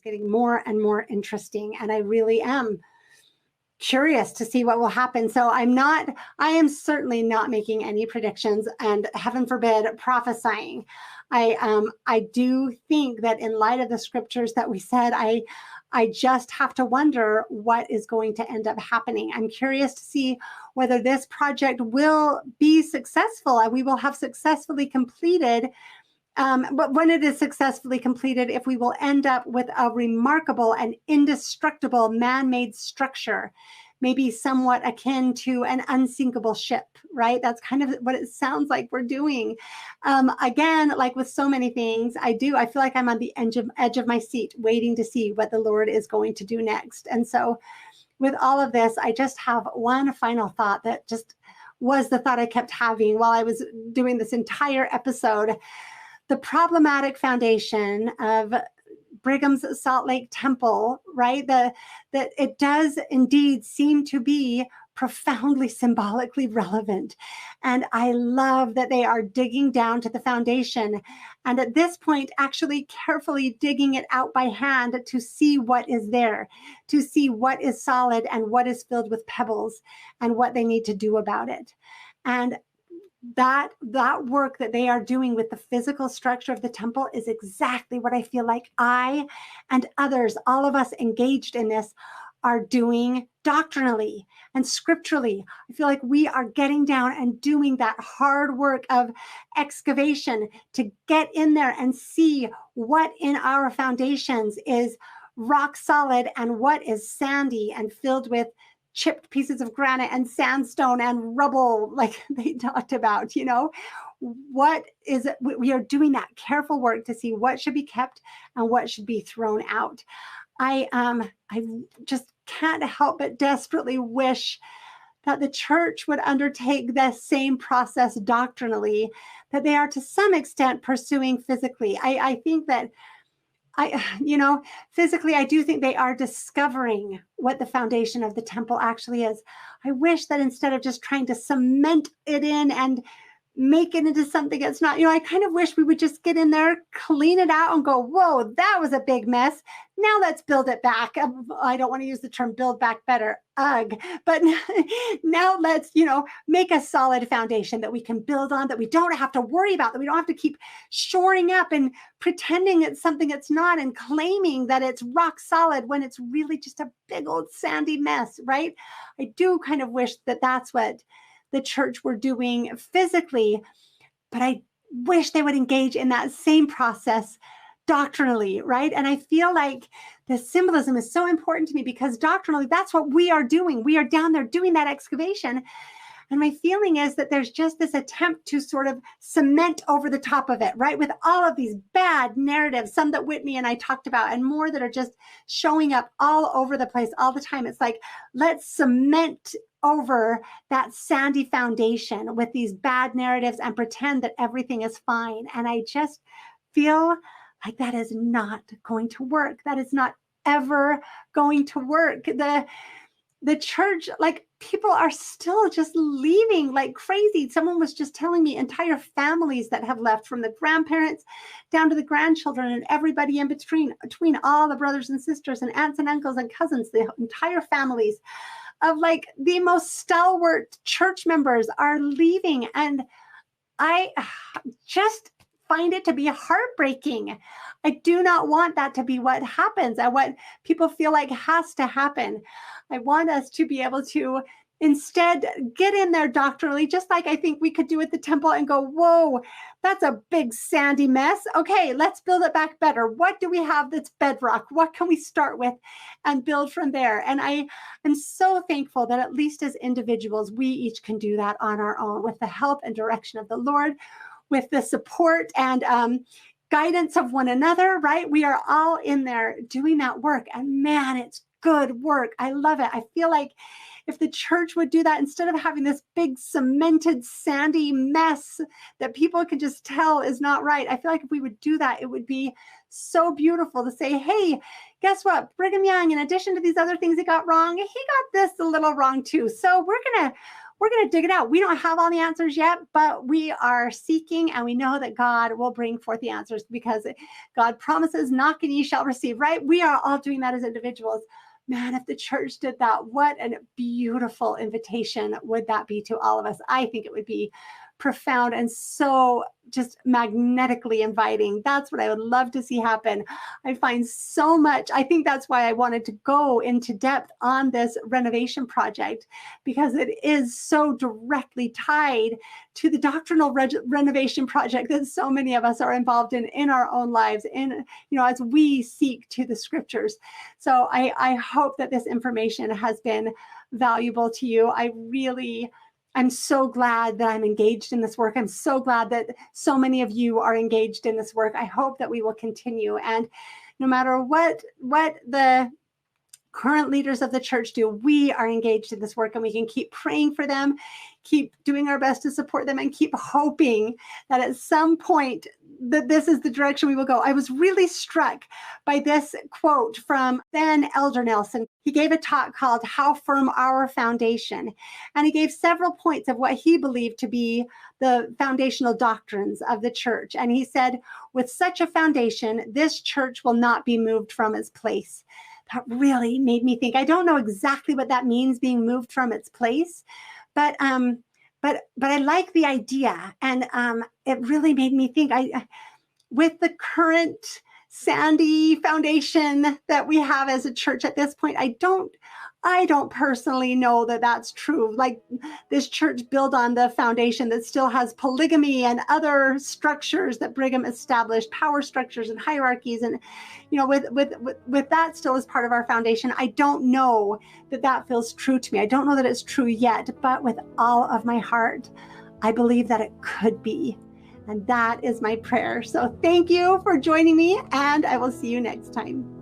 getting more and more interesting. And I really am curious to see what will happen. So I am certainly not making any predictions, and heaven forbid prophesying. I do think that in light of the scriptures that we said, I just have to wonder what is going to end up happening. I'm curious to see whether this project will be successful and we will have successfully completed. But when it is successfully completed, if we will end up with a remarkable and indestructible man-made structure, maybe somewhat akin to an unsinkable ship, right? That's kind of what it sounds like we're doing. Again, like with so many things, I feel like I'm on the edge of my seat, waiting to see what the Lord is going to do next. And so with all of this, I just have one final thought that just was the thought I kept having while I was doing this entire episode. The problematic foundation of Brigham's Salt Lake Temple, right? That it does indeed seem to be profoundly symbolically relevant. And I love that they are digging down to the foundation. And at this point, actually carefully digging it out by hand to see what is there, to see what is solid and what is filled with pebbles and what they need to do about it. And that work that they are doing with the physical structure of the temple is exactly what I feel like I and others, all of us engaged in this, are doing doctrinally and scripturally. I feel like we are getting down and doing that hard work of excavation to get in there and see what in our foundations is rock solid and what is sandy and filled with chipped pieces of granite and sandstone and rubble, like they talked about. What is it? We are doing that careful work to see what should be kept and what should be thrown out. I just can't help but desperately wish that the church would undertake the same process doctrinally that they are to some extent pursuing physically. I think that physically, I do think they are discovering what the foundation of the temple actually is. I wish that instead of just trying to cement it in and make it into something it's not, I kind of wish we would just get in there, clean it out and go, whoa, that was a big mess. Now let's build it back. I don't want to use the term build back better, ugh, but now let's, make a solid foundation that we can build on, that we don't have to worry about, that we don't have to keep shoring up and pretending it's something it's not and claiming that it's rock solid when it's really just a big old sandy mess, right? I do kind of wish that that's what the church were doing physically, but I wish they would engage in that same process doctrinally, right? And I feel like the symbolism is so important to me because doctrinally, that's what we are doing. We are down there doing that excavation. And my feeling is that there's just this attempt to sort of cement over the top of it, right? With all of these bad narratives, some that Whitney and I talked about, and more that are just showing up all over the place all the time. It's like, let's cement over that sandy foundation with these bad narratives and pretend that everything is fine. And I just feel like that is not going to work. That is not ever going to work. The church, like, people are still just leaving like crazy. Someone was just telling me entire families that have left, from the grandparents down to the grandchildren and everybody in between all the brothers and sisters and aunts and uncles and cousins, the entire families of like the most stalwart church members are leaving. And I just find it to be heartbreaking. I do not want that to be what happens and what people feel like has to happen. I want us to be able to instead get in there doctrinally, just like I think we could do at the temple, and go, whoa, that's a big sandy mess. Okay, let's build it back better. What do we have that's bedrock? What can we start with and build from there? And I am so thankful that at least as individuals, we each can do that on our own with the help and direction of the Lord, with the support and guidance of one another, right? We are all in there doing that work. And man, it's good work. I love it. I feel like if the church would do that, instead of having this big cemented sandy mess that people can just tell is not right, I feel like if we would do that, it would be so beautiful to say, hey, guess what? Brigham Young, in addition to these other things he got wrong, he got this a little wrong too. So we're we're going to dig it out. We don't have all the answers yet, but we are seeking, and we know that God will bring forth the answers, because God promises, knock and ye shall receive, right? We are all doing that as individuals. Man, if the church did that, what a beautiful invitation would that be to all of us? I think it would be profound and so just magnetically inviting. That's what I would love to see happen. I find so much. I think that's why I wanted to go into depth on this renovation project, because it is so directly tied to the doctrinal renovation project that so many of us are involved in our own lives, as we seek to the scriptures. So I hope that this information has been valuable to you. I'm so glad that I'm engaged in this work. I'm so glad that so many of you are engaged in this work. I hope that we will continue. And no matter what the current leaders of the church do, we are engaged in this work, and we can keep praying for them, keep doing our best to support them, and keep hoping that at some point that this is the direction we will go. I was really struck by this quote from then Elder Nelson. He gave a talk called How Firm Our Foundation, and he gave several points of what he believed to be the foundational doctrines of the church. And he said, with such a foundation, this church will not be moved from its place. That really made me think. I don't know exactly what that means, being moved from its place, but I like the idea, and it really made me think. With the current sandy foundation that we have as a church at this point, I don't personally know that that's true. Like, this church built on the foundation that still has polygamy and other structures that Brigham established, power structures and hierarchies, and with that still as part of our foundation. I don't know that feels true to me. I don't know that it's true yet, but with all of my heart, I believe that it could be. And that is my prayer. So thank you for joining me, and I will see you next time.